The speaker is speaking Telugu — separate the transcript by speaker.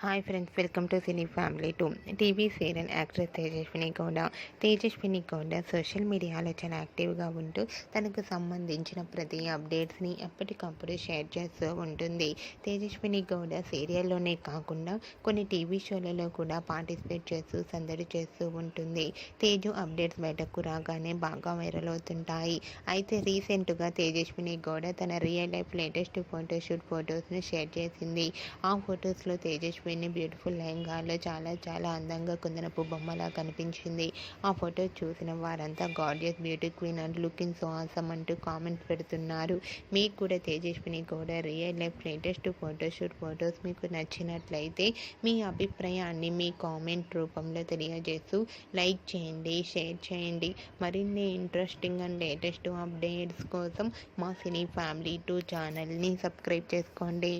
Speaker 1: Hi friends, welcome to cine family 2. TV serial actress Tejaswini Gowda social మీడియాలో చాలా యాక్టివ్గా ఉంటూ తనకు సంబంధించిన ప్రతి అప్డేట్స్ని ఎప్పటికప్పుడు షేర్ చేస్తూ ఉంటుంది. తేజస్విని గౌడ సీరియల్లోనే కాకుండా కొన్ని టీవీ షోలలో కూడా పార్టిసిపేట్ చేస్తూ సందడి చేస్తూ ఉంటుంది. తేజు అప్డేట్స్ బయటకు రాగానే బాగా వైరల్ అవుతుంటాయి. అయితే రీసెంట్గా తేజస్విని గౌడ తన రియల్ లైఫ్ లేటెస్ట్ ఫోటోషూట్ ఫొటోస్ని షేర్ చేసింది. ఆ ఫొటోస్లో తేజస్విని బ్యూటిఫుల్ లెహంగాలో చాలా అందంగా కుందనపు బొమ్మలా కనిపించింది. ఆ ఫోటో చూసిన వారంతా gorgeous beauty queen and looking so awesome అంటూ కామెంట్స్ పెడుతున్నారు. మీకు కూడా Tejaswini Gowda real life latest photoshoot photos మీకు నచ్చినట్లయితే మీ అభిప్రాయాన్ని మీ కామెంట్ రూపంలో తెలియజేస్తూ లైక్ చేయండి, షేర్ చేయండి. మరిన్ని ఇంట్రెస్టింగ్ అండ్ లేటెస్ట్ అప్డేట్స్ కోసం మా సినీ ఫ్యామిలీ 2 ఛానల్ని సబ్స్క్రైబ్ చేసుకోండి.